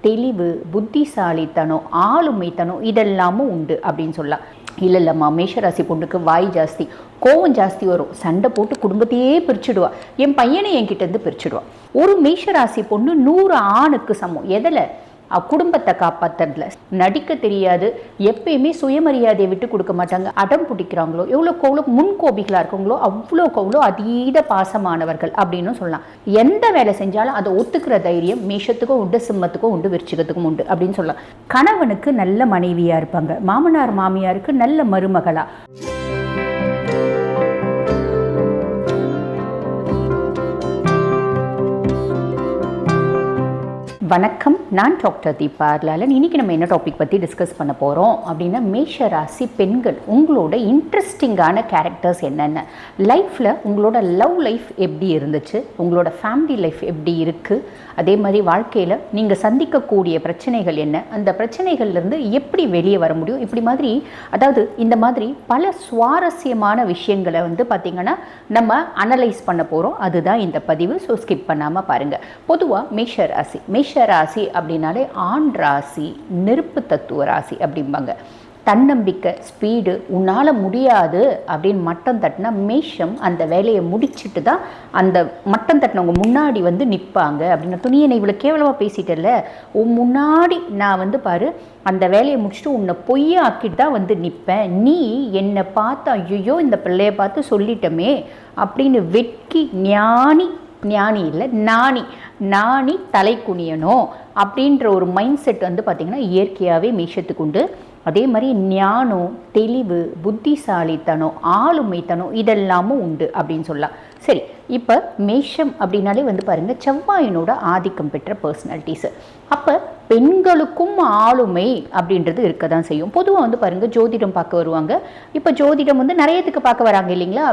தெளிவு, புத்திசாலித்தனம், ஆளுமைத்தனம் இதெல்லாமும் உண்டு அப்படின்னு சொல்லலாம். இல்லைம்மா, மேஷராசி பொண்ணுக்கு வாய் ஜாஸ்தி, கோவம் ஜாஸ்தி வரும், சண்டை போட்டு குடும்பத்தையே பிரிச்சுடுவா, என் பையனை என்கிட்டேருந்து பிரிச்சுடுவா. ஒரு மேஷராசி பொண்ணு 100 ஆணுக்கு சமம். எதில்? குடும்பத்தை காப்பாற்றுறதுல. நடிக்க தெரியாது, எப்பயுமே சுயமரியாதையை விட்டு கொடுக்க மாட்டாங்க. அடம் பிடிக்கிறாங்களோ, எவ்வளோ முன்கோபிகளாக இருக்கவங்களோ அவ்வளோ அதீத பாசமானவர்கள் அப்படின்னு சொல்லலாம். எந்த வேலை செஞ்சாலும் அதை ஒத்துக்கிற தைரியம் மேஷத்துக்கும் உண்டு, சிம்மத்துக்கும் உண்டு, விருச்சிகத்துக்கும் உண்டு அப்படின்னு சொல்லலாம். கணவனுக்கு நல்ல மனைவியாக இருப்பாங்க, மாமனார் மாமியாருக்கு நல்ல மருமகளா. வணக்கம், நான் டாக்டர் தீபா லாலன். இன்றைக்கி நம்ம என்ன டாபிக் பற்றி டிஸ்கஸ் பண்ண போகிறோம் அப்படின்னா, மேஷராசி பெண்கள் உங்களோட இன்ட்ரெஸ்டிங்கான கேரக்டர்ஸ் என்னென்ன, லைஃப்பில் உங்களோட லவ் லைஃப் எப்படி இருந்துச்சு, உங்களோட ஃபேமிலி லைஃப் எப்படி இருக்குது, அதே மாதிரி வாழ்க்கையில் நீங்கள் சந்திக்கக்கூடிய பிரச்சனைகள் என்ன, அந்த பிரச்சனைகள்லேருந்து எப்படி வெளியே வர முடியும், இப்படி மாதிரி, அதாவது இந்த மாதிரி பல சுவாரஸ்யமான விஷயங்களை பார்த்திங்கன்னா நம்ம அனலைஸ் பண்ண போகிறோம். அதுதான் இந்த பதிவு. ஸோ ஸ்கிப் பண்ணாமல் பாருங்கள். பொதுவாக மேஷராசி அப்படின்னாலே ஆண் ராசி, நெருப்பு தத்துவ ராசி அப்படிம்பாங்க. தன்னம்பிக்கை, ஸ்பீடு, உன்னால் முடியாது அப்படின்னு மட்டம் தட்டினா மேஷம் அந்த வேலையை முடிச்சுட்டு தான் அந்த மட்டம் தட்டினவங்க முன்னாடி நிற்பாங்க. அப்படின்னு துணியை இவ்வளோ கேவலமாக பேசிட்டல, உன் முன்னாடி நான் பாரு அந்த வேலையை முடிச்சுட்டு உன்னை பொய்யா ஆக்கிட்டு தான் நிற்பேன். நீ என்னை பார்த்து ஐயோ இந்த பிள்ளையை பார்த்து சொல்லிட்டோமே அப்படின்னு வெட்கி ஞானி இல்லை நாணி தலை குனியணும் அப்படின்ற ஒரு மைண்ட் செட் பார்த்திங்கன்னா இயற்கையாகவே மேஷத்துக்கு உண்டு. அதே மாதிரி ஞானம், தெளிவு, புத்திசாலித்தனம், ஆளுமைத்தனம் இதெல்லாமும் உண்டு அப்படின்னு சொல்லலாம். சரி, இப்போ மேஷம் அப்படின்னாலே பாருங்கள் செவ்வாயினோட ஆதிக்கம் பெற்ற பர்சனாலிட்டிஸு. அப்போ பெண்களுக்கும் ஆளுமை அப்படின்றது இருக்க தான் செய்யும். பொதுவாக பாருங்கள் ஜோதிடம் பார்க்க வருவாங்க. இப்போ ஜோதிடம் நிறையத்துக்கு பார்க்க வராங்க இல்லைங்களா.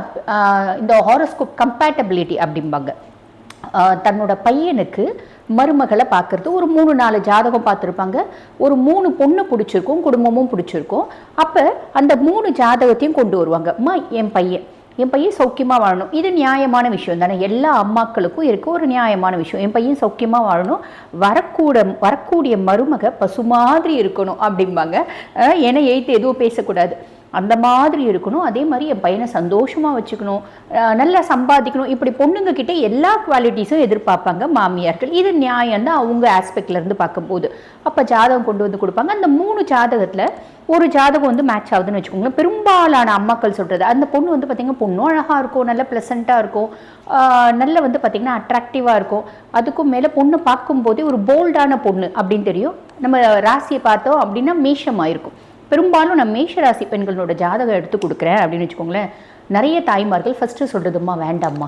இந்த ஹாரோஸ்கோப் கம்பேட்டபிலிட்டி அப்படிம்பாங்க. தன்னோட பையனுக்கு மருமகளை பார்க்குறது ஒரு 3-4 ஜாதகம் பார்த்துருப்பாங்க. ஒரு 3 பொண்ணு பிடிச்சிருக்கும், குடும்பமும் பிடிச்சிருக்கும். அப்போ அந்த 3 ஜாதகத்தையும் கொண்டு வருவாங்க. என் பையன் சௌக்கியமாக வாழணும். இது நியாயமான விஷயம் தானே, எல்லா அம்மாக்களுக்கும் இருக்க ஒரு நியாயமான விஷயம். என் பையன் சௌக்கியமாக வாழணும், வரக்கூடிய மருமக பசு மாதிரி இருக்கணும் அப்படிம்பாங்க. ஏன்னா எதுவும் பேசக்கூடாது, அந்த மாதிரி இருக்கணும். அதே மாதிரி என் பையனை சந்தோஷமாக வச்சுக்கணும், நல்லா சம்பாதிக்கணும். இப்படி பொண்ணுங்க கிட்ட எல்லா குவாலிட்டிஸும் எதிர்பார்ப்பாங்க மாமியார்கள். இது நியாயம்தான் அவங்க ஆஸ்பெக்ட்லேருந்து பார்க்கும்போது. அப்போ ஜாதகம் கொண்டு கொடுப்பாங்க. அந்த 3 ஜாதகத்தில் ஒரு ஜாதகம் மேட்ச் ஆகுதுன்னு வச்சுக்கோங்களேன். பெரும்பாலான அம்மாக்கள் சொல்கிறது, அந்த பொண்ணு பார்த்திங்கன்னா பொண்ணும் அழகாக இருக்கும், நல்ல ப்ளசண்ட்டாக இருக்கும், நல்ல பார்த்திங்கன்னா அட்ராக்டிவாக இருக்கும். அதுக்கும் மேலே பொண்ணு பார்க்கும்போதே ஒரு போல்டான பொண்ணு அப்படின்னு தெரியும். நம்ம ராசியை பார்த்தோம் அப்படின்னா மேஷமாக இருக்கும். பெரும்பாலும் நான் மேஷராசி பெண்களோட ஜாதகம் எடுத்து கொடுக்குறேன் அப்படின்னு வச்சுக்கோங்களேன். நிறைய தாய்மார்கள் ஃபஸ்ட்டு சொல்கிறதும்மா வேண்டாம்மா,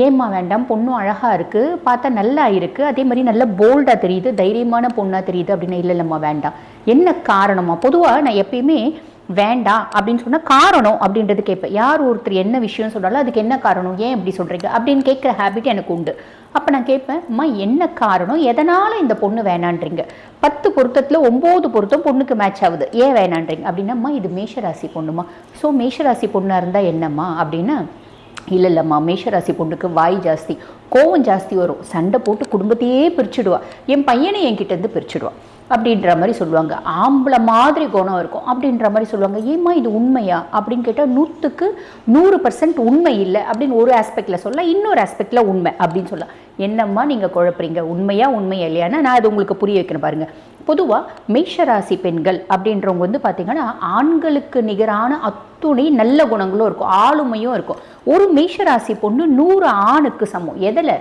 ஏம்மா வேண்டாம், பொண்ணும் அழகாக இருக்குது, பார்த்தா நல்லா இருக்குது, அதே மாதிரி நல்லா போல்டாக தெரியுது, தைரியமான பொண்ணாக தெரியுது அப்படின்னு. இல்லைம்மா வேண்டாம், என்ன காரணமா? பொதுவாக நான் எப்பயுமே வேண்டாம் அப்படின்னு சொன்னால் காரணம் அப்படின்றது கேட்பேன். யார் ஒருத்தர் என்ன விஷயம் சொல்கிறாலும் அதுக்கு என்ன காரணம், ஏன் இப்படி சொல்கிறீங்க அப்படின்னு கேட்குற ஹேபிட் எனக்கு உண்டு. அப்போ நான் கேட்பேன், அம்மா என்ன காரணம், எதனால் இந்த பொண்ணு வேணான்றீங்க? 10 பொருத்தத்தில் 9 பொருத்தம் பொண்ணுக்கு மேட்ச் ஆகுது, ஏன் வேணான்றீங்க அப்படின்னா, இது மேஷராசி பொண்ணுமா, ஸோ மேஷராசி பொண்ணாக இருந்தால் என்னம்மா அப்படின்னா, இல்லைம்மா, மேஷராசி பொண்ணுக்கு வாய் ஜாஸ்தி, கோவம் ஜாஸ்தி வரும், சண்டை போட்டு குடும்பத்தையே பிரிச்சுடுவா, என் பையனை என்கிட்டேருந்து பிரிச்சுடுவா அப்படின்ற மாதிரி சொல்லுவாங்க. ஆம்பளை மாதிரி குணம் இருக்கும் அப்படின்ற மாதிரி சொல்லுவாங்க. ஏம்மா இது உண்மையா அப்படின்னு கேட்டால் 100க்கு 100% உண்மை இல்லை அப்படின்னு ஒரு ஆஸ்பெக்டில் சொல்லலாம், இன்னொரு ஆஸ்பெக்டில் உண்மை அப்படின்னு சொல்லலாம். என்னம்மா நீங்கள் குழப்பறீங்க, உண்மையா இல்லையானா நான் அது உங்களுக்கு புரிய வைக்கணும் பாருங்கள். பொதுவாக மேஷராசி பெண்கள் அப்படின்றவங்க பார்த்திங்கன்னா ஆண்களுக்கு நிகரான அத்துணை நல்ல குணங்களும் இருக்கும், ஆளுமையும் இருக்கும். ஒரு மேஷராசி பொண்ணு 100 ஆணுக்கு சமம். எதில்?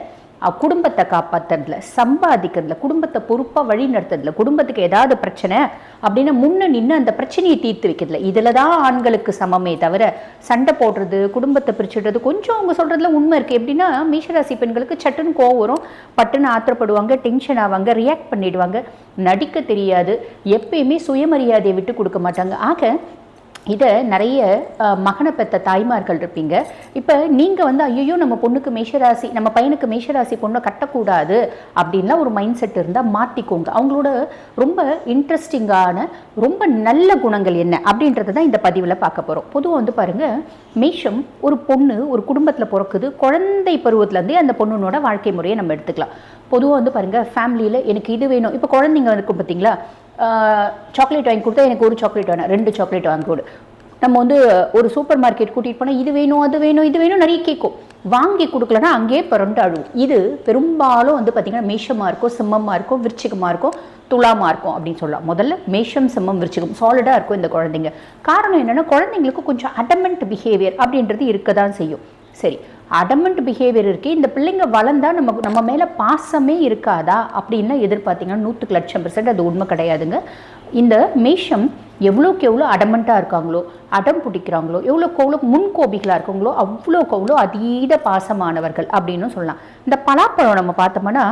குடும்பத்தை காப்பாற்றுறதுல, சம்பாதிக்கிறதுல, குடும்பத்தை பொறுப்பாக வழி நடத்துறதுல, குடும்பத்துக்கு ஏதாவது பிரச்சனை அப்படின்னா முன்ன நின்று அந்த பிரச்சனையை தீர்த்து வைக்கிறதுல, இதில் தான் ஆண்களுக்கு சமமே தவிர சண்டை போடுறது, குடும்பத்தை பிரிச்சுடுறது கொஞ்சம் அவங்க சொல்கிறதுல உண்மை இருக்குது. எப்படின்னா மேஷராசி பெண்களுக்கு சட்டுன்னு கோவம் வரும், பட்டுன்னு ஆத்திரப்படுவாங்க, டென்ஷன் ஆவாங்க, ரியாக்ட் பண்ணிடுவாங்க, நடிக்க தெரியாது, எப்பயுமே சுயமரியாதையை விட்டு கொடுக்க மாட்டாங்க. ஆக இதை நிறைய மகனை பெற்ற தாய்மார்கள் இருப்பீங்க. இப்போ நீங்கள் ஐயோ நம்ம பொண்ணுக்கு மேஷராசி, நம்ம பையனுக்கு மேஷராசி பொண்ணை கட்டக்கூடாது அப்படின்லாம் ஒரு மைண்ட் செட் இருந்தால் மாற்றிக்கோங்க. அவங்களோட ரொம்ப இன்ட்ரெஸ்டிங்கான ரொம்ப நல்ல குணங்கள் என்ன அப்படின்றத தான் இந்த பதிவில் பார்க்க போகிறோம். பொதுவாக பாருங்கள், மேஷம் ஒரு பொண்ணு ஒரு குடும்பத்தில் பிறக்குது, குழந்தை பருவத்துலேருந்தே அந்த பொண்ணுனோட வாழ்க்கை முறையை நம்ம எடுத்துக்கலாம். பொதுவாக வந்து பாருங்கள் ஃபேமிலியில் எனக்கு இது வேணும். இப்போ குழந்தைங்க இருக்கும் பார்த்தீங்களா, சாக்லேட் வாங்கி கொடுத்தா எனக்கு ஒரு சாக்லேட் வேணும், 2 சாக்லேட் வாங்கி கொடு. நம்ம வந்து ஒரு சூப்பர் மார்க்கெட் கூட்டிகிட்டு போனால் இது வேணும் அது வேணும் இது வேணும் நிறைய கேட்கும். வாங்கி கொடுக்கலன்னா அங்கேயே பிறண்டு அழுவும். இது பெரும்பாலும் வந்து பார்த்திங்கன்னா மேஷமாக இருக்கும், சிம்மமாக இருக்கும், விருச்சிகமாக இருக்கும், துலாமாக இருக்கும் அப்படின்னு சொல்லலாம். முதல்ல மேஷம், சிம்மம், விருச்சிகம் சாலிடாக இருக்கும் இந்த குழந்தைங்க. காரணம் என்னென்னா குழந்தைங்களுக்கு கொஞ்சம் அடமெண்ட் பிஹேவியர் அப்படின்றது இருக்க தான் செய்யும். சரி, அடமெண்ட் பிஹேவியர் இருக்குது, இந்த பிள்ளைங்க வளர்ந்தா நம்ம மேலே பாசமே இருக்காதா அப்படின்னு எதிர்பார்த்தீங்கன்னா 100% அது உண்மை கிடையாதுங்க. இந்த மேஷம் எவ்வளோக்கு எவ்வளோ அடமெண்ட்டாக இருக்காங்களோ, அடம் பிடிக்கிறாங்களோ, எவ்வளோக்கு முன்கோபிகளாக இருக்காங்களோ அவ்வளோக்கு அவ்வளோ அதீத பாசமானவர்கள் அப்படின்னு சொல்லலாம். இந்த பலாப்பழம் நம்ம பார்த்தோம்னா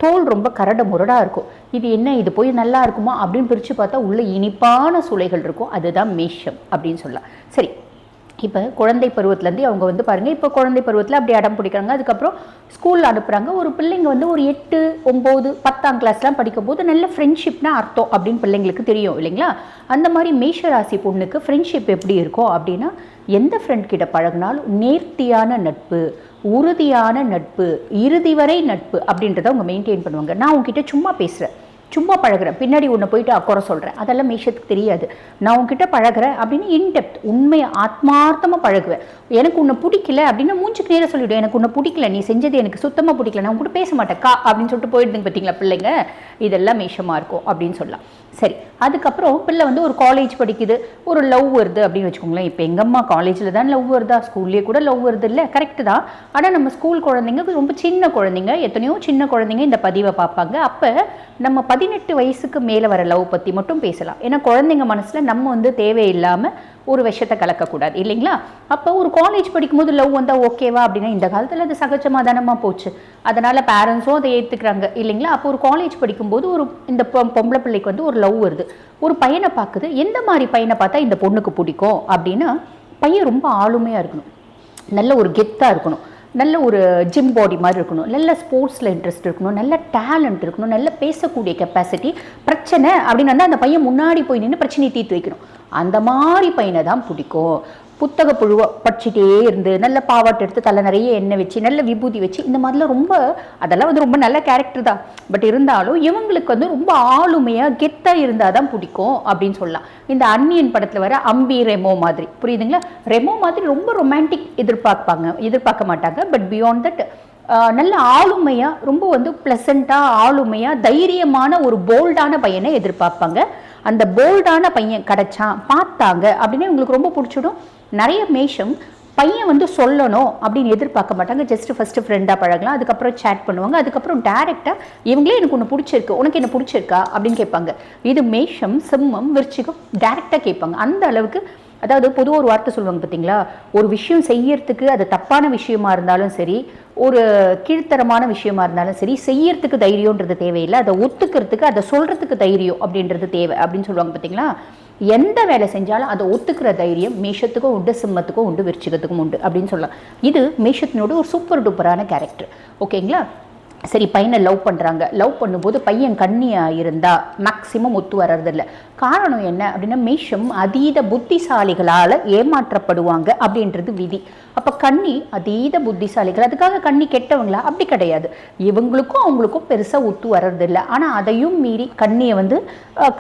தோல் ரொம்ப கரடு முரடாக இருக்கும். இது என்ன, இது போய் நல்லா இருக்குமா அப்படின்னு பிரித்து பார்த்தா உள்ள இனிப்பான சுளைகள் இருக்கும். அதுதான் மேஷம் அப்படின்னு சொல்லலாம். சரி, இப்போ குழந்தை பருவத்துலேருந்து அவங்க வந்து பாருங்கள், இப்போ குழந்தை பருவத்தில் அப்படி அடம் பிடிக்கிறாங்க. அதுக்கப்புறம் ஸ்கூலில் அனுப்புகிறாங்க. ஒரு பிள்ளைங்க வந்து ஒரு 8, 9, 10ஆம் கிளாஸ்லாம் படிக்கும் போது நல்ல ஃப்ரெண்ட்ஷிப்னா அர்த்தம் அப்படின்னு பிள்ளைங்களுக்கு தெரியும் இல்லைங்களா. அந்த மாதிரி மேஷராசி பொண்ணுக்கு ஃப்ரெண்ட்ஷிப் எப்படி இருக்கும் அப்படின்னா, எந்த ஃப்ரெண்ட் கிட்ட பழகினாலும் நேர்த்தியான நட்பு, உறுதியான நட்பு, இறுதி வரை நட்பு அப்படின்றத அவங்க மெயின்டைன் பண்ணுவாங்க. நான் உங்ககிட்ட சும்மா பேசுகிறேன், சும்மா பழகிறேன், பின்னாடி உன்னை போயிட்டு அக்குறை சொல்கிறேன், அதெல்லாம் மேஷத்துக்கு தெரியாது. நான் உன்கிட்ட பழகிறேன் அப்படின்னு இன்டெப்த் உண்மையை ஆத்மார்த்தமாக பழகுவேன். எனக்கு உன்னை பிடிக்கல அப்படின்னா மூஞ்சுக்கு நேரம் சொல்லிவிடுவேன், எனக்கு உன்னை பிடிக்கல, நீ செஞ்சது எனக்கு சுத்தமாக பிடிக்கல, நான் உங்கள்கிட்ட பேச மாட்டேக்கா அப்படின்னு சொல்லிட்டு போயிடுதுங்க பார்த்தீங்களா பிள்ளைங்க. இதெல்லாம் மேஷமாக இருக்கும் அப்படின்னு சொல்லலாம். சரி, அதுக்கப்புறம் பிள்ளை வந்து ஒரு காலேஜ் படிக்குது, ஒரு லவ் வருது அப்படின்னு வச்சுக்கோங்களேன். இப்போ எங்கம்மா காலேஜில் தான் லவ் வருதா, ஸ்கூல்லேயே கூட லவ் வருது இல்லை, கரெக்டு தான். ஆனால் நம்ம ஸ்கூல் குழந்தைங்க ரொம்ப சின்ன குழந்தைங்க, எத்தனையோ சின்ன குழந்தைங்க இந்த பதிவை பார்ப்பாங்க. அப்போ நம்ம 18 வயசுக்கு மேலே வர லவ் பற்றி மட்டும் பேசலாம். ஏன்னா குழந்தைங்க மனசில் நம்ம வந்து தேவையில்லாமல் ஒரு விஷயத்தை கலக்கக்கூடாது இல்லைங்களா. அப்போ ஒரு காலேஜ் படிக்கும்போது லவ் வந்தால் ஓகேவா அப்படின்னா இந்த காலத்தில் அது சகஜமாக தானமாக போச்சு. அதனால் பேரண்ட்ஸும் அதை ஏற்றுக்கிறாங்க இல்லைங்களா. அப்போ ஒரு காலேஜ் படிக்கும்போது இந்த பொம்பளை பிள்ளைக்கு வந்து ஒரு லவ் வருது, ஒரு பையனை பார்க்குது. எந்த மாதிரி பையனை பார்த்தா இந்த பொண்ணுக்கு பிடிக்கும் அப்படின்னா, பையன் ரொம்ப ஆளுமையாக இருக்கணும், நல்ல ஒரு கெத்தாக இருக்கணும், நல்ல ஒரு ஜிம் பாடி மாதிரி இருக்கணும், நல்ல ஸ்போர்ட்ஸில் இன்ட்ரெஸ்ட் இருக்கணும், நல்ல டேலண்ட் இருக்கணும், நல்ல பேசக்கூடிய கெப்பாசிட்டி. பிரச்சனை அப்படின்னு வந்தால் அந்த பையன் முன்னாடி போய் நின்று பிரச்சனையை தீர்த்து வைக்கணும். அந்த மாதிரி பையனை தான் பிடிக்கும். புத்தக புழுவை படிச்சுட்டே இருந்து நல்ல பாவாட்டை எடுத்து தலை நிறைய எண்ணெய் வச்சு நல்ல விபூதி வச்சு இந்த மாதிரிலாம் அதெல்லாம் வந்து ரொம்ப நல்ல கேரக்டர் தான். பட் இருந்தாலும் இவங்களுக்கு வந்து ரொம்ப ஆளுமையாக கெத்தாக இருந்தால் தான் பிடிக்கும் அப்படின்னு சொல்லலாம். இந்த அன்னியன் படத்தில் வர அம்பி, ரெமோ மாதிரி, புரியுதுங்களா. ரெமோ மாதிரி ரொம்ப ரொமான்டிக் எதிர்பார்க்க மாட்டாங்க. பட் பியாண்ட் தட் நல்ல ஆளுமையாக, ரொம்ப வந்து ப்ளசண்ட்டாக, ஆளுமையாக, தைரியமான ஒரு போல்டான பையனை எதிர்பார்ப்பாங்க. அந்த போல்டான பையன் கிடைச்சான் பார்த்தாங்க அப்படின்னா இவங்களுக்கு ரொம்ப பிடிச்சிடும். நிறைய மேஷம் பையன் வந்து சொல்லணும் அப்படின்னு எதிர்பார்க்க மாட்டாங்க. ஜஸ்ட் ஃபஸ்ட்டு ஃப்ரெண்டாக பழகலாம், அதுக்கப்புறம் சேட் பண்ணுவாங்க, அதுக்கப்புறம் டேரெக்டாக இவங்களே எனக்கு ஒன்று பிடிச்சிருக்கு, உனக்கு என்ன பிடிச்சிருக்கா அப்படின்னு கேட்பாங்க. இது மேஷம், சிம்மம், விருச்சிகம் டேரெக்டாக கேட்பாங்க. அந்த அளவுக்கு, அதாவது பொதுவாக ஒரு வார்த்தை சொல்லுவாங்க பார்த்தீங்களா, ஒரு விஷயம் செய்யறதுக்கு அது தப்பான விஷயமா இருந்தாலும் சரி, ஒரு கீழ்த்தரமான விஷயமா இருந்தாலும் சரி, செய்யறதுக்கு தைரியன்றது தேவையில்லை, அதை ஒத்துக்கிறதுக்கு, அதை சொல்கிறதுக்கு தைரியம் அப்படின்றது தேவை அப்படின்னு சொல்லுவாங்க பார்த்தீங்களா. எந்த வேலை செஞ்சாலும் அதை ஒத்துக்கிற தைரியம் மேஷத்துக்கும் உண்டு, சிம்மத்துக்கும் உண்டு, விருச்சிகத்துக்கும் உண்டு அப்படின்னு சொல்லலாம். இது மேஷத்தினோட ஒரு சூப்பர் டூப்பரான கேரக்டர். ஓகேங்களா. சரி, பையனை லவ் பண்ணுறாங்க. லவ் பண்ணும்போது பையன் கன்னியாக இருந்தால் மேக்சிமம் ஒத்து வர்றதில்ல. காரணம் என்ன அப்படின்னா, மேஷம் அதீத புத்திசாலிகளால் ஏமாற்றப்படுவாங்க அப்படின்றது விதி. அப்போ கன்னி அதீத புத்திசாலிகள், அதுக்காக கன்னி கெட்டவங்களா அப்படி கிடையாது. இவங்களுக்கும் அவங்களுக்கும் பெருசாக ஒத்து வர்றதில்லை. ஆனால் அதையும் மீறி கன்னியை வந்து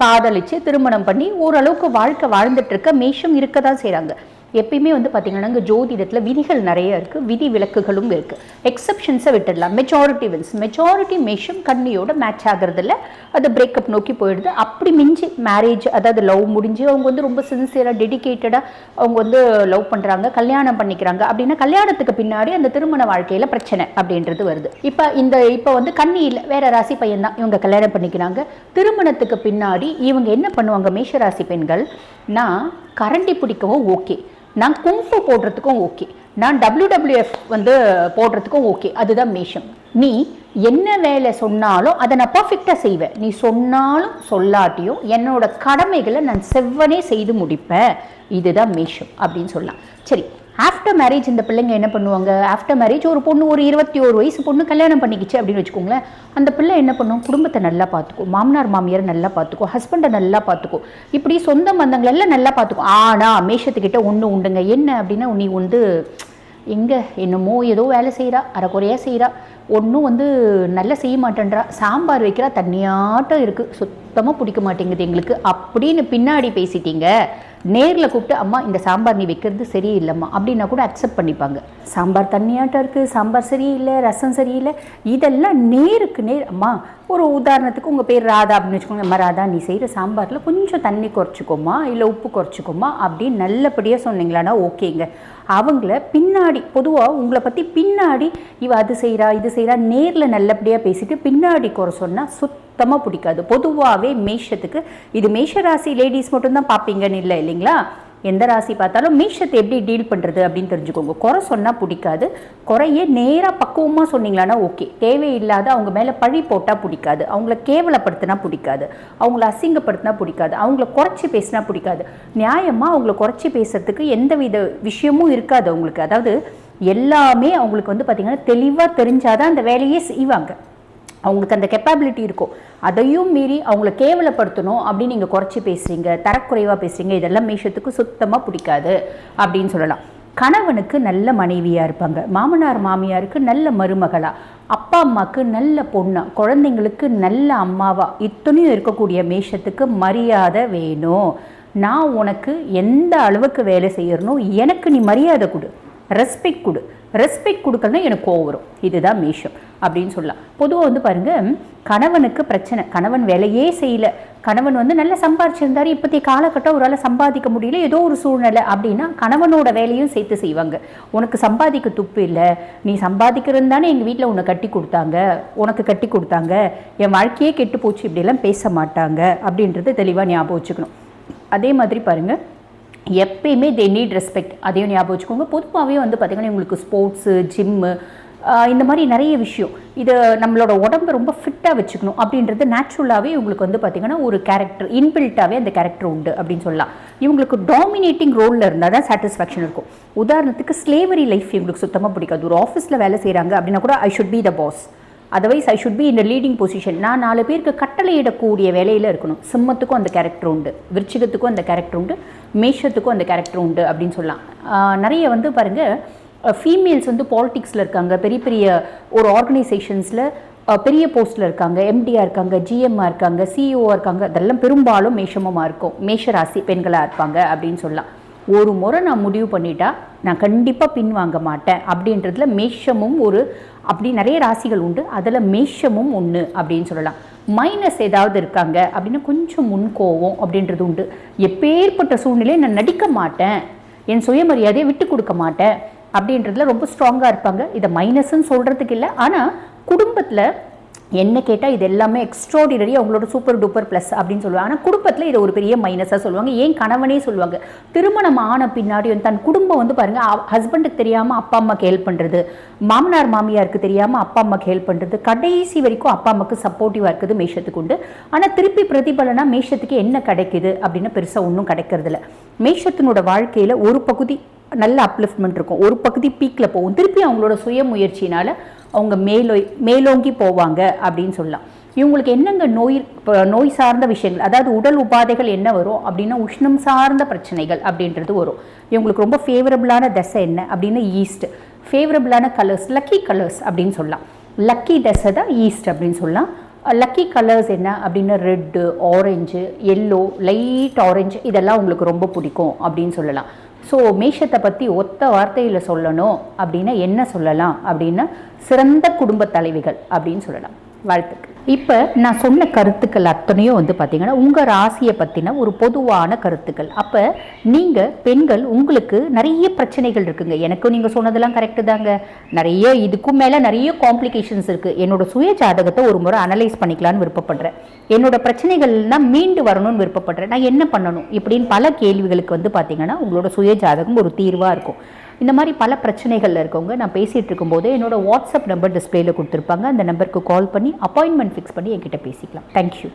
காதலித்து திருமணம் பண்ணி ஓரளவுக்கு வாழ்க்கை வாழ்ந்துட்டு இருக்க மேஷம் இருக்க தான் செய்கிறாங்க. எப்பயுமே வந்து பார்த்தீங்கன்னா இங்கே ஜோதிடத்தில் விதிகள் நிறைய இருக்குது, விதி விலக்குகளும் இருக்குது. எக்ஸப்ஷன்ஸை விட்டுடலாம், மெஜாரிட்டி வின்ஸ். மெஜாரிட்டி மேஷம் கன்னியோட மேட்ச் ஆகிறதில்ல, அது பிரேக்கப் நோக்கி போயிடுது. அப்படி மிஞ்சி மேரேஜ், அதாவது லவ் முடிஞ்சு அவங்க வந்து ரொம்ப சின்சியராக டெடிக்கேட்டடாக அவங்க வந்து லவ் பண்ணுறாங்க, கல்யாணம் பண்ணிக்கிறாங்க அப்படின்னா கல்யாணத்துக்கு பின்னாடி அந்த திருமண வாழ்க்கையில் பிரச்சனை அப்படின்றது வருது. இப்போ வந்து கன்னியில் வேற ராசி பையன் தான் இவங்க கல்யாணம் பண்ணிக்கிறாங்க. திருமணத்துக்கு பின்னாடி இவங்க என்ன பண்ணுவாங்க, மேஷராசி பெண்கள், நான் கரண்டி பிடிக்கவும் ஓகே, நான் குங்ஃபு போடுறதுக்கும் ஓகே, நான் WWF வந்து போடுறதுக்கும் ஓகே, அதுதான் மேஷம். நீ என்ன வேலை சொன்னாலும் அதை நான் பர்ஃபெக்டாக செய்வேன், நீ சொன்னாலும் சொல்லாட்டியும் என்னோட கடமைகளை நான் செவ்வனே செய்து முடிப்பேன், இதுதான் மேஷம் அப்படின்னு சொல்லலாம். சரி, ஆஃப்டர் மேரேஜ் இந்த பிள்ளைங்க என்ன பண்ணுவாங்க, ஆஃப்டர் மேரேஜ் ஒரு பொண்ணு, ஒரு 21 வயசு பொண்ணு கல்யாணம் பண்ணிக்கிச்சு அப்படின்னு வச்சுக்கோங்களேன். அந்த பிள்ளை என்ன பண்ணும், குடும்பத்தை நல்லா பார்த்துக்கும், மாமனார் மாமியாரை நல்லா பார்த்துக்கும், ஹஸ்பண்டை நல்லா பார்த்துக்கும், இப்படி சொந்த பந்தங்களெல்லாம் நல்லா பார்த்துக்கும். ஆனால் மேஷத்துக்கிட்ட ஒன்று உண்டுங்க, என்ன அப்படின்னா, நீ வந்து எங்கே என்னமோ ஏதோ வேலை செய்கிறா, அரைக்குறையாக செய்கிறா, ஒன்றும் வந்து நல்லா செய்ய மாட்டேன்றா, சாம்பார் வைக்கிறா தண்ணியாட்டம் இருக்குது, சுத்தமாக பிடிக்க மாட்டேங்குது எங்களுக்கு அப்படின்னு பின்னாடி பேசிட்டீங்க. நேரில் கூப்பிட்டு அம்மா இந்த சாம்பார் நீ வைக்கிறது சரியில்லைம்மா அப்படின்னா கூட அக்செப்ட் பண்ணிப்பாங்க. சாம்பார் தண்ணியாட்டம் இருக்குது, சாம்பார் சரியில்லை, ரசம் சரியில்லை, இதெல்லாம் நேருக்கு நேர். அம்மா ஒரு உதாரணத்துக்கு உங்கள் பேர் ராதா அப்படின்னு வச்சுக்கோங்க, அம்மா ராதா நீ செய்கிற சாம்பாரில் கொஞ்சம் தண்ணி குறைச்சிக்கோமா, இல்லை உப்பு குறைச்சிக்கோமா அப்படின்னு நல்லபடியாக சொன்னீங்களான்னா ஓகேங்க. அவங்கள பின்னாடி பொதுவாக உங்களை பற்றி பின்னாடி இவ அது செய்கிறா இது செய்கிறா நேரில் நல்லபடியாக பேசிட்டு பின்னாடி குறை சொன்னால் சுத்தமாக பிடிக்காது. பொதுவாகவே மேஷத்துக்கு, இது மேஷ ராசி லேடிஸ் மட்டும்தான் பார்ப்பீங்கன்னு இல்லை இல்லைங்களா, எந்த ராசி பார்த்தாலும் மேஷத்தை எப்படி டீல் பண்ணுறது அப்படின்னு தெரிஞ்சுக்கோங்க. குறை சொன்னால் பிடிக்காது, குறையே நேராக பக்குவமாக சொன்னீங்களான்னா ஓகே. தேவையில்லாத அவங்க மேலே பழி போட்டால் பிடிக்காது, அவங்கள கேவலப்படுத்தினா பிடிக்காது, அவங்கள அசிங்கப்படுத்தினா பிடிக்காது, அவங்கள குறைச்சி பேசினா பிடிக்காது. நியாயமாக அவங்கள குறைச்சி பேசுறதுக்கு எந்த வித விஷயமும் இருக்காது அவங்களுக்கு. அதாவது எல்லாமே அவங்களுக்கு வந்து பார்த்திங்கன்னா தெளிவாக தெரிஞ்சாதான் அந்த வேலையே செய்வாங்க. அவங்களுக்கு அந்த கெப்பாபிலிட்டி இருக்கும். அதையும் மீறி அவங்கள கேவலப்படுத்தணும் அப்படின்னு நீங்கள் குறைச்சி பேசுகிறீங்க, தரக்குறைவாக பேசுகிறீங்க, இதெல்லாம் மேஷத்துக்கு சுத்தமாக பிடிக்காது அப்படின்னு சொல்லலாம். கணவனுக்கு நல்ல மனைவியாக இருப்பாங்க, மாமனார் மாமியாருக்கு நல்ல மருமகளா, அப்பா அம்மாவுக்கு நல்ல பொண்ணா, குழந்தைங்களுக்கு நல்ல அம்மாவா, இத்தனையும் இருக்கக்கூடிய மேஷத்துக்கு மரியாதை வேணும். நான் உனக்கு எந்த அளவுக்கு வேலை செய்யணும், எனக்கு நீ மரியாதை கொடு, ரெஸ்பெக்ட் கொடு, ரெஸ்பெக்ட் கொடுக்கலன்னா எனக்கு கோவம் வரும். இதுதான் மேஷம் அப்படின்னு சொல்லலாம். பொதுவாக வந்து பாருங்கள், கணவனுக்கு பிரச்சனை, கணவன் வேலையே செய்யலை, கணவன் வந்து நல்லா சம்பாதிச்சிருந்தாரு, இப்போதைய காலகட்டம் ஒரு ஆள் சம்பாதிக்க முடியல, ஏதோ ஒரு சூழ்நிலை அப்படின்னா கணவனோட வேலையும் சேர்த்து செய்வாங்க. உனக்கு சம்பாதிக்க துப்பு இல்லை, நீ சம்பாதிக்கிறது தானே எங்கள் வீட்டில் உன்னை கட்டி கொடுத்தாங்க, உனக்கு கட்டி கொடுத்தாங்க, என் வாழ்க்கையே கெட்டு போச்சு, இப்படியெல்லாம் பேச மாட்டாங்க அப்படின்றது தெளிவாக ஞாபகம் வச்சுக்கணும். அதே மாதிரி பாருங்கள், எப்பயுமே தே நீட் ரெஸ்பெக்ட், அதையும் ஞாபகம் வச்சுக்கோங்க. பொதுவாகவே வந்து பார்த்திங்கன்னா உங்களுக்கு ஸ்போர்ட்ஸு, ஜிம்மு, இந்த மாதிரி நிறைய விஷயம், இதை நம்மளோட உடம்பு ரொம்ப ஃபிட்டாக வச்சுக்கணும் அப்படின்றது நேச்சுரலாகவே இவங்களுக்கு வந்து பார்த்திங்கன்னா ஒரு கேரக்டர் இன்பில்ட்டாகவே அந்த கேரக்டர் உண்டு அப்படின்னு சொல்லலாம். இவங்களுக்கு டாமினேட்டிங் ரோலில் இருந்தால் தான் சாட்டிஸ்ஃபேக்ஷன் இருக்கும். உதாரணத்துக்கு ஸ்லேவரி லைஃப் இவங்களுக்கு சுத்தமாக பிடிக்காது. ஒரு ஆஃபீஸில் வேலை செய்கிறாங்க அப்படின்னா கூட I should be the boss, otherwise I should be in leading position, நான் 4 பேருக்கு கட்டளையிடக்கூடிய வேலையில் இருக்கணும். சிம்மத்துக்கும் அந்த கேரக்டர் உண்டு, விருச்சிகத்துக்கும் அந்த கேரக்டர் உண்டு, மேஷத்துக்கும் அந்த கேரக்டர் உண்டு அப்படின்னு சொல்லலாம். நிறைய வந்து பாருங்கள், ஃபீமேல்ஸ் வந்து பாலிடிக்ஸில் இருக்காங்க, பெரிய பெரிய ஒரு ஆர்கனைசேஷன்ஸில் பெரிய போஸ்ட்டில் இருக்காங்க, எம்டியாக இருக்காங்க, ஜிஎம்மாக இருக்காங்க, சிஇஓவாக இருக்காங்க, அதெல்லாம் பெரும்பாலும் மேஷமாக இருக்கும், மேஷராசி பெண்களாக இருப்பாங்க அப்படின்னு சொல்லலாம். ஒரு முறை நான் முடிவு பண்ணிட்டா நான் கண்டிப்பாக பின்வாங்க மாட்டேன் அப்படின்றதுல மேஷமும் ஒரு, அப்படி நிறைய ராசிகள் உண்டு, அதில் மேஷமும் ஒன்று அப்படின்னு சொல்லலாம். மைனஸ் ஏதாவது இருக்காங்க அப்படின்னா கொஞ்சம் முன்கோவம் அப்படின்றது உண்டு. எப்பேற்பட்ட சூழ்நிலையை நான் நடிக்க மாட்டேன், என் சுயமரியாதையை விட்டு கொடுக்க மாட்டேன் அப்படின்றதுல ரொம்ப ஸ்ட்ராங்காக இருப்பாங்க. இதை மைனஸ்ன்னு சொல்கிறதுக்கு இல்லை, ஆனால் குடும்பத்தில் என்ன கேட்டால் இது எல்லாமே எக்ஸ்ட்ராடினரி, அவங்களோட சூப்பர் டூப்பர் ப்ளஸ் அப்படின்னு சொல்லுவாங்க. ஆனால் குடும்பத்தில் இதை ஒரு பெரிய மைனஸாக சொல்லுவாங்க. ஏன் கணவனே சொல்லுவாங்க, திருமணம் ஆன பின்னாடி தன் குடும்பம் வந்து பாருங்கள், ஹஸ்பண்டுக்கு தெரியாமல் அப்பா அம்மாவுக்கு ஹெல்ப் பண்ணுறது, மாமனார் மாமியாருக்கு தெரியாமல் அப்பா அம்மாவுக்கு ஹெல்ப் பண்ணுறது, கடைசி வரைக்கும் அப்பா அம்மாவுக்கு சப்போர்ட்டிவாக இருக்குது மேஷத்துக்கு உண்டு. ஆனால் திருப்பி பிரதிபலனா மேஷத்துக்கு என்ன கிடைக்குது அப்படின்னா பெருசாக ஒன்றும் கிடைக்கிறதில்ல. மேஷத்தினோட வாழ்க்கையில் ஒரு பகுதி நல்ல அப்லிஃப்ட்மெண்ட் இருக்கும், ஒரு பகுதி பீக்கில் போகும், திருப்பி அவங்களோட சுய முயற்சினால் அவங்க மேலோங்கி போவாங்க அப்படின்னு சொல்லலாம். இவங்களுக்கு என்னங்க நோய் சார்ந்த விஷயங்கள், அதாவது உடல் உபாதைகள் என்ன வரும் அப்படின்னா உஷ்ணம் சார்ந்த பிரச்சனைகள் அப்படின்றது வரும். இவங்களுக்கு ரொம்ப ஃபேவரபிளான தசை என்ன அப்படின்னா ஈஸ்ட், ஃபேவரபிளான கலர்ஸ் லக்கி கலர்ஸ் அப்படின்னு சொல்லலாம். லக்கி தசை தான் ஈஸ்ட் அப்படின்னு சொல்லலாம். லக்கி கலர்ஸ் என்ன அப்படின்னா red, orange, yellow, light orange, இதெல்லாம் உங்களுக்கு ரொம்ப பிடிக்கும் அப்படின்னு சொல்லலாம். ஸோ மேஷத்தை பற்றி ஒத்த வார்த்தையில் சொல்லணும் அப்படின்னா என்ன சொல்லலாம் அப்படின்னா சிறந்த குடும்ப தலைவிகள் அப்படின்னு சொல்லலாம். வாழ்த்துக்கள். இப்போ நான் சொன்ன கருத்துக்கள் அத்தனையும் வந்து பார்த்திங்கன்னா உங்கள் ராசியை பற்றின ஒரு பொதுவான கருத்துக்கள். அப்போ நீங்கள் பெண்கள் உங்களுக்கு நிறைய பிரச்சனைகள் இருக்குங்க, எனக்கும் நீங்கள் சொன்னதெல்லாம் கரெக்டு தாங்க, நிறைய இதுக்கும் மேலே நிறைய காம்ப்ளிகேஷன்ஸ் இருக்குது. என்னோடய சுய ஜாதகத்தை ஒரு முறை அனலைஸ் பண்ணிக்கலான்னு விருப்பப்படுறேன், என்னோட பிரச்சனைகள்லாம் மீண்டு வரணும்னு விருப்பப்படுறேன், நான் என்ன பண்ணணும் இப்படின்னு பல கேள்விகளுக்கு வந்து பார்த்திங்கன்னா உங்களோட சுய ஜாதகம் ஒரு தீர்வாக இருக்கும். இந்த மாதிரி பல பிரச்சனைகளில் இருக்கவங்க நான் பேசிகிட்டு இருக்கும்போது என்னோட வாட்ஸ்அப் நம்பர் டிஸ்பிளேயில் கொடுத்துருப்பாங்க, அந்த நம்பருக்கு கால் பண்ணி அப்பாயின்மெண்ட் ஃபிக்ஸ் பண்ணி என்கிட்ட பேசிக்கலாம். தேங்க்யூ.